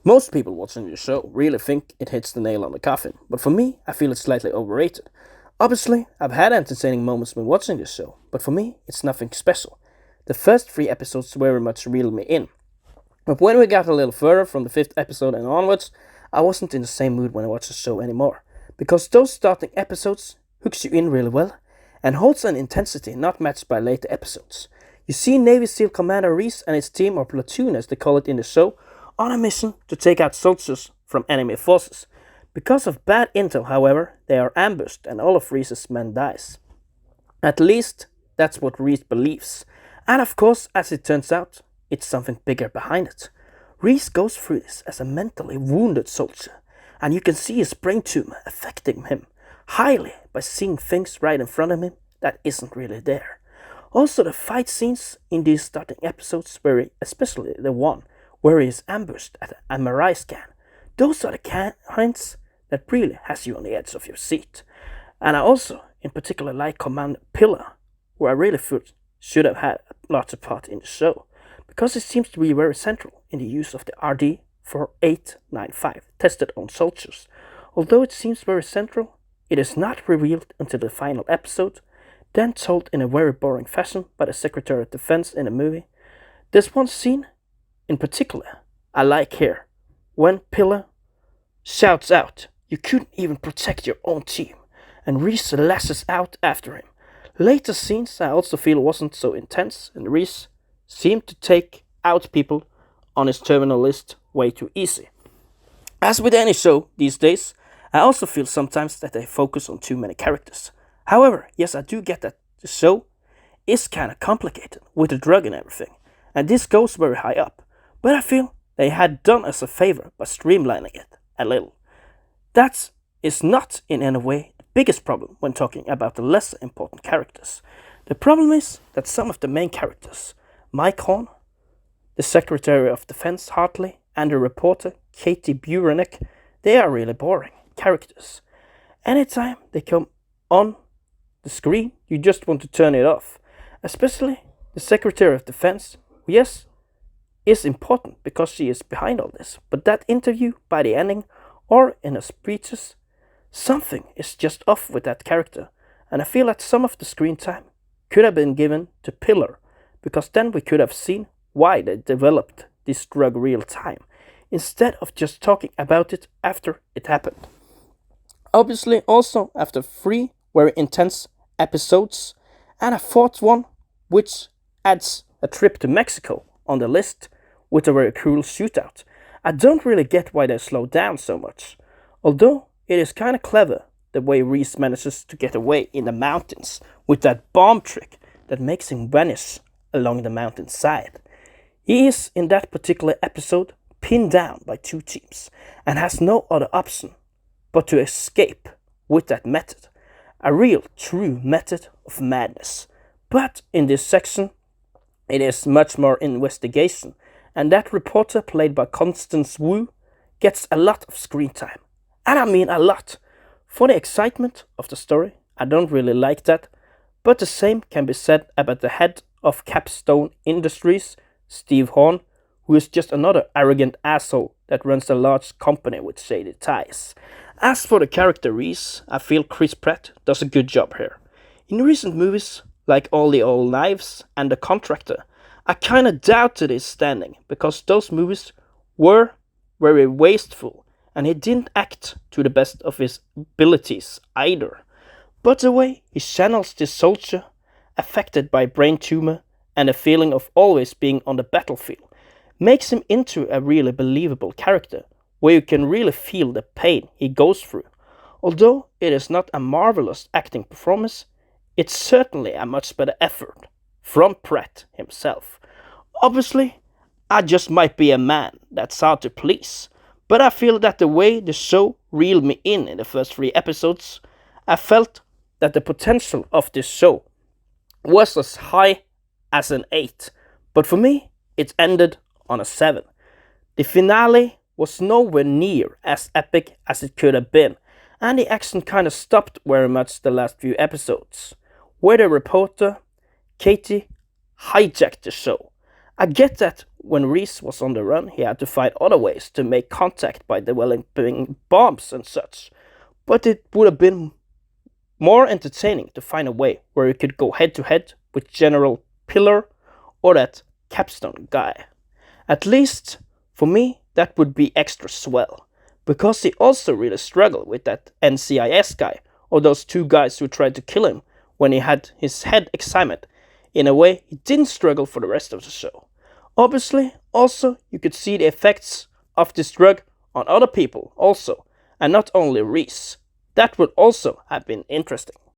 Most people watching the show really think it hits the nail on the coffin, but for me, I feel it's slightly overrated. Obviously, I've had entertaining moments when watching this show, but for me, it's nothing special. The first three episodes very much reeled me in, but when we got a little further from the fifth episode and onwards, I wasn't in the same mood when I watched the show anymore, because those starting episodes hooks you in really well and holds an intensity not matched by later episodes. You see Navy SEAL Commander Reese and his team or platoon as they call it in the show on a mission to take out soldiers from enemy forces. Because of bad intel, however, they are ambushed and all of Reese's men dies. At least that's what Reese believes. And of course, as it turns out, it's something bigger behind it. Reese goes through this as a mentally wounded soldier, and you can see his brain tumor affecting him highly by seeing things right in front of him that isn't really there. Also, the fight scenes in these starting episodes, especially the one where he is ambushed at a MRI scan, those are the kinds that really has you on the edge of your seat. And I also, in particular, like Commander Pillar, who I really thought should have had a larger part in the show, because it seems to be very central in the use of the RD 4895 tested on soldiers. Although it seems very central, it is not revealed until the final episode, then told in a very boring fashion by the Secretary of Defense in the movie. There's one scene in particular I like here, when Pillar shouts out, "You couldn't even protect your own team," and Reese lashes out after him. Later scenes I also feel wasn't so intense, and Reese seemed to take out people on his terminal list way too easy. As with any show these days, I also feel sometimes that they focus on too many characters. However, yes, I do get that the show is kinda complicated with the drug and everything, and this goes very high up, but I feel they had done us a favor by streamlining it a little. That is not in any way the biggest problem when talking about the less important characters. The problem is that some of the main characters, Mike Horn, the Secretary of Defense Hartley, and the reporter Katie Buranek, they are really boring characters. Anytime they come on the screen, you just want to turn it off. Especially the Secretary of Defense, who, yes, is important because she is behind all this, but that interview by the ending or in her speeches, something is just off with that character, and I feel that some of the screen time could have been given to Pillar, because then we could have seen why they developed this drug real time, instead of just talking about it after it happened. Obviously, also after three very intense episodes and a fourth one, which adds a trip to Mexico on the list with a very cruel shootout, I don't really get why they slow down so much. Although it is kinda clever the way Reese manages to get away in the mountains with that bomb trick that makes him vanish along the mountainside. He is, in that particular episode, pinned down by two teams and has no other option but to escape with that method. A real, true method of madness. But in this section, it is much more investigation, and that reporter, played by Constance Wu, gets a lot of screen time. And I mean a lot. For the excitement of the story, I don't really like that, but the same can be said about the head of Capstone Industries, Steve Horn, who is just another arrogant asshole that runs a large company with shady ties. As for the character Reese, I feel Chris Pratt does a good job here. In recent movies, like All the Old Knives and The Contractor, I kinda doubted his standing, because those movies were very wasteful, and he didn't act to the best of his abilities either. But the way he channels this soldier, affected by brain tumor and a feeling of always being on the battlefield, makes him into a really believable character, where you can really feel the pain he goes through. Although it is not a marvelous acting performance, it's certainly a much better effort from Pratt himself. Obviously, I just might be a man that's hard to please, but I feel that the way the show reeled me in the first three episodes, I felt that the potential of this show was as high as an 8, but for me, it ended on a 7. The finale was nowhere near as epic as it could have been, and the action kinda stopped very much the last few episodes, where the reporter, Katie, hijacked the show. I get that when Reese was on the run, he had to find other ways to make contact by developing bombs and such. But it would have been more entertaining to find a way where he could go head to head with General Pillar or that Capstone guy. At least, for me, that would be extra swell. Because he also really struggled with that NCIS guy, or those two guys who tried to kill him when he had his head examined. In a way, he didn't struggle for the rest of the show. Obviously, also, you could see the effects of this drug on other people, also, and not only Reese. That would also have been interesting.